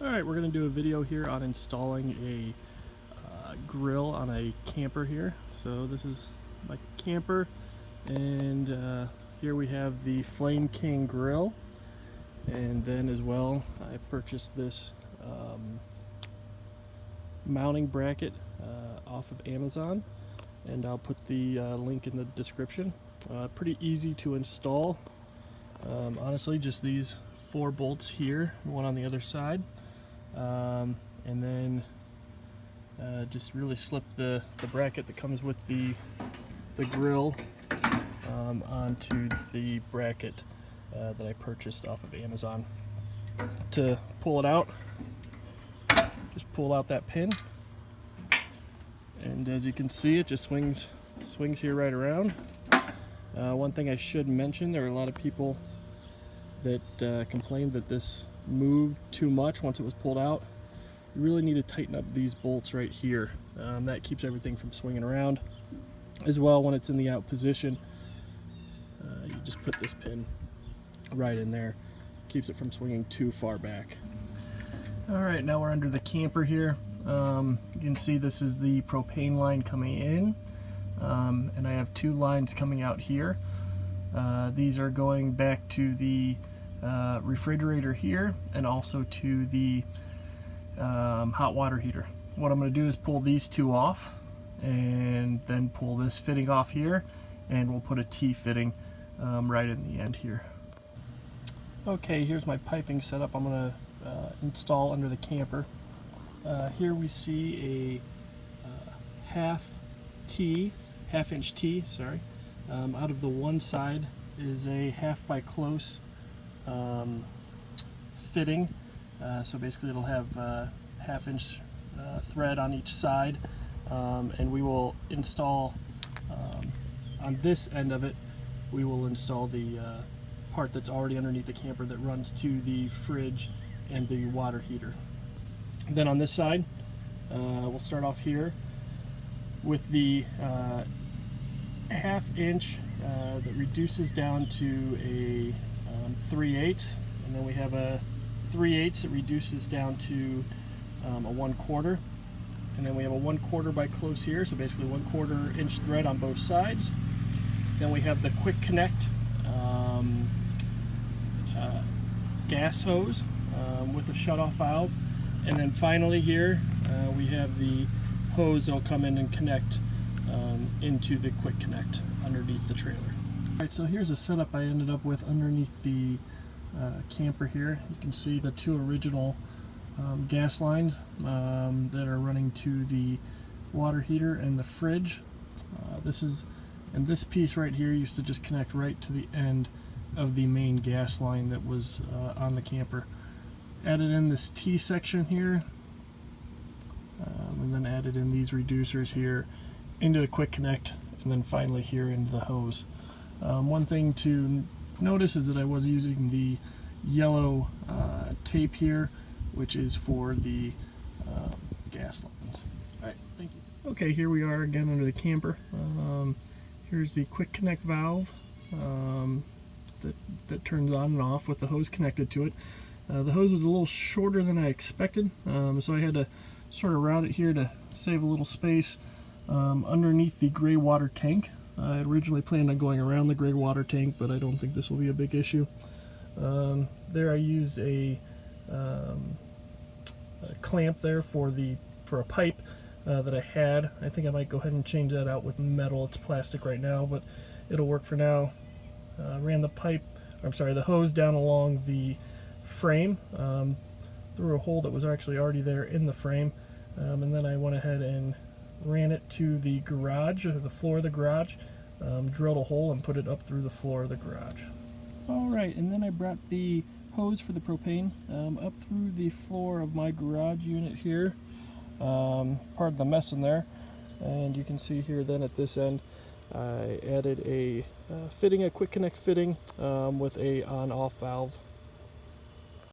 Alright, we're going to do a video here on installing a grill on a camper here. So this is my camper, and here we have the Flame King grill, and then as well I purchased this mounting bracket off of Amazon, and I'll put the link in the description. Pretty easy to install. Honestly, just these 4 bolts here, one on the other side. And then just really slip the bracket that comes with the grill onto the bracket that I purchased off of Amazon. To pull it out, just pull out that pin, and as you can see, it just swings here right around. One thing I should mention, there are a lot of people that complained that this moved too much once it was pulled out. You really need to tighten up these bolts right here. That keeps everything from swinging around. As well, when it's in the out position, you just put this pin right in there. Keeps it from swinging too far back. Alright, now we're under the camper here. You can see this is the propane line coming in, and I have 2 lines coming out here. These are going back to the refrigerator here, and also to the hot water heater. What I'm going to do is pull these 2 off, and then pull this fitting off here, and we'll put a T fitting right in the end here. Okay, here's my piping setup I'm going to install under the camper. Here we see a half-inch T, sorry. Out of the one side is a half by close fitting. So basically it'll have half-inch thread on each side, and we will install on this end of it, we will install the part that's already underneath the camper that runs to the fridge and the water heater. Then on this side, we'll start off here with the half-inch that reduces down to a 3/8, and then we have a 3/8 that reduces down to a 1/4, and then we have a 1/4 by close here, so basically 1/4 inch thread on both sides. Then we have the quick connect gas hose with a shutoff valve, and then finally here we have the hose that'll come in and connect into the quick connect underneath the trailer. Alright, so here's a setup I ended up with underneath the camper here. You can see the 2 original gas lines that are running to the water heater and the fridge. And this piece right here used to just connect right to the end of the main gas line that was on the camper. Added in this T section here, and then added in these reducers here into the quick connect, and then finally here into the hose. One thing to notice is that I was using the yellow tape here, which is for the gas lines. Alright, thank you. Okay, here we are again under the camper. Here's the quick connect valve that turns on and off with the hose connected to it. The hose was a little shorter than I expected, so I had to sort of route it here to save a little space underneath the gray water tank. I had originally planned on going around the gray water tank, but I don't think this will be a big issue. There I used a clamp there for a pipe that I had. I think I might go ahead and change that out with metal. It's plastic right now, but it'll work for now. Ran the hose down along the frame through a hole that was actually already there in the frame, and then I went ahead and ran it to the garage, or the floor of the garage, drilled a hole and put it up through the floor of the garage. Alright, and then I brought the hose for the propane up through the floor of my garage unit here. Pardon the mess in there. And you can see here then at this end I added a quick connect fitting with a on-off valve